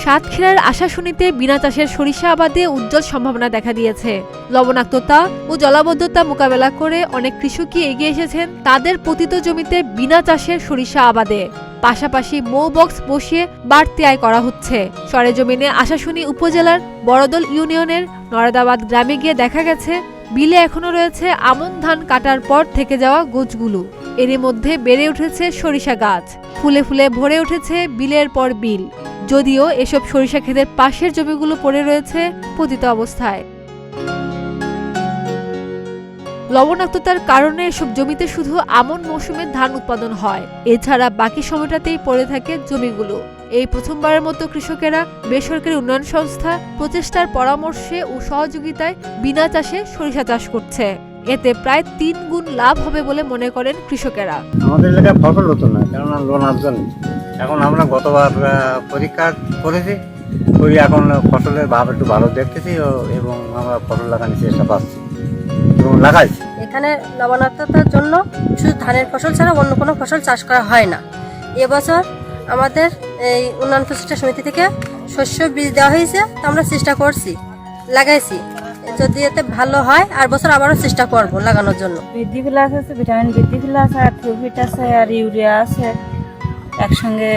সাতক্ষীরার আশাশুনিতে বিনা চাষের সরিষা আবাদে উজ্জ্বল সম্ভাবনা দেখা দিয়েছে। লবণাক্ততা ও জলাবদ্ধতা মোকাবেলা করে অনেক কৃষকই এগিয়ে এসেছেন তাদের পতিত জমিতে বিনা চাষের সরিষা আবাদে। পাশাপাশি মৌ বক্স বসিয়ে বাড়তি আয় করা হচ্ছে। সরেজমিনে আশাশুনি উপজেলার বড়দল ইউনিয়নের নরাদাবাদ গ্রামে গিয়ে দেখা গেছে বিলে এখনো রয়েছে আমন ধান কাটার পর থেকে যাওয়া গোছগুলো। এরই মধ্যে বেড়ে উঠেছে সরিষা গাছ, ফুলে ফুলে ভরে উঠেছে বিলের পর বিল। যদিও এসব সরিষা ক্ষেতের পাশের জমিগুলো পড়ে রয়েছে পতিত অবস্থায়। লবণাক্ততার কারণে এসব জমিতে শুধু আমন মৌসুমে ধান উৎপাদন হয়, এছাড়া বাকি সময়টাতেই পড়ে থাকে জমিগুলো। এই প্রথমবারের মতো কৃষকেরা বেসরকারি উন্নয়ন সংস্থা প্রচেষ্টার পরামর্শে ও সহযোগিতায় বিনা চাষে সরিষা চাষ করছে। এতে প্রায় 3 গুণ লাভ হবে বলে মনে করেন কৃষকেরা। আমাদের এলাকায় ফসল হতো না, কেননা লোন জন্য। এখন আমরা গতবার পরীক্ষা করেছি, এখন ফসলের ভাব একটু ভালো দেখতেছি এবং আমরা ফসল লাগানোর চেষ্টা পাচ্ছি এবং লাগাইছি। এখানে লবণাক্ততার জন্য শুধু ধানের ফসল ছাড়া অন্য কোনো ফসল চাষ করা হয় না। এবছর আমাদের এই উন্নয়ন প্রচেষ্টা সমিতি থেকে শস্য বীজ দেওয়া হয়েছে, তো আমরা চেষ্টা করছি, লাগাইছি। যদি এতে ভালো হয় আর বছর আবারও চেষ্টা করব লাগানোর জন্য। বৃদ্ধি প্লাস আছে, ভিটামিন বৃদ্ধি প্লাস আর ফ্লুভিট আছে আর ইউরিয়া আছে, একসঙ্গে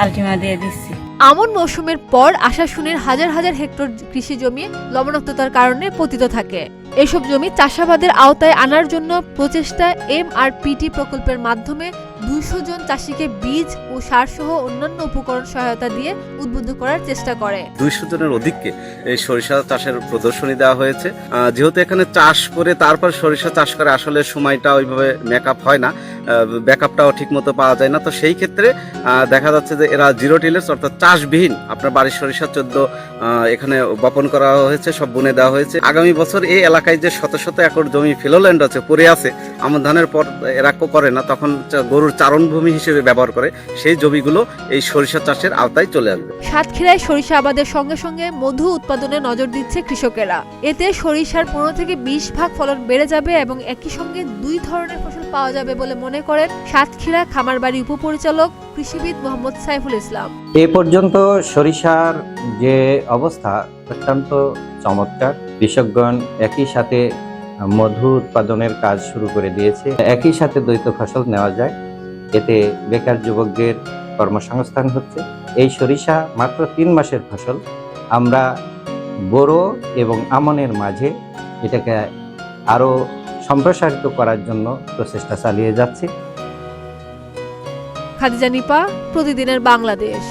আলটিমা দিয়ে দিচ্ছি। আমন মৌসুমের পর আশাশুনির হাজার হাজার হেক্টর কৃষি জমি লবণাক্ততার কারণে পতিত থাকে। এসব জমি চাষাবাদের আওতায় আনার জন্য প্রচেষ্টা MRPT প্রকল্পের মাধ্যমে 200 জন চাষিকে বীজ ও সারসহ অন্যান্য উপকরণ সহায়তা দিয়ে উদ্বুদ্ধ করার চেষ্টা করে। 200 জনের অধিককে এই সরিষা চাষের প্রদর্শনী দেওয়া হয়েছে। যেহেতু এখানে চাষ করে তারপর সরিষা চাষ করে আসলে সময়টা ওইভাবে মেকআপ হয় না, ব্যাকআপটাও ঠিক মতো পাওয়া যায় না। তো সেই ক্ষেত্রে দেখা যাচ্ছে যে এরা জিরো টিলেজ অর্থাৎ চাষবিহীন আপনার বাড়ির সরিষা 14 এখানে বপন করা হয়েছে, সব বুনে দেওয়া হয়েছে। আগামী বছর এই এলাকায় যে শত শত একর জমি ফিলোল্যান্ড আছে, পড়ে আছে, আমন ধানের পর এরা করে না, তখন গরুর চারণভূমি হিসেবে ব্যবহার করে, সেই জমিগুলো এই সরিষা চাষের আওতায় চলে আসবে। সাতক্ষীরায় সরিষা আবাদের সঙ্গে সঙ্গে মধু উৎপাদনে নজর দিচ্ছে কৃষকেরা। এতে সরিষার 15 থেকে 20 ভাগ ফলন বেড়ে যাবে এবং একই সঙ্গে 2 ধরনের ফসল পাওয়া যাবে বলে মনে করেন সাতক্ষীরা খামারবাড়ি উপপরিচালক কৃষিবিদ মোহাম্মদ সাইফুল ইসলাম। এ পর্যন্ত সরিষার যে অবস্থা অত্যন্ত চমৎকার। কৃষকগণ একই সাথে মধু উৎপাদনের কাজ শুরু করে দিয়েছে। একই সাথে দ্বৈত ফসল নেওয়া যায়, এতে বেকার যুবকদের কর্মসংস্থান হচ্ছে। এই সরিষা মাত্র 3 মাসের ফসল। আমরা বোরো এবং আমনের মাঝে এটাকে আরো সম্প্রসারিত করার জন্য প্রচেষ্টা চালিয়ে যাচ্ছি। খাদিজা নিপা, প্রতিদিনের বাংলাদেশ।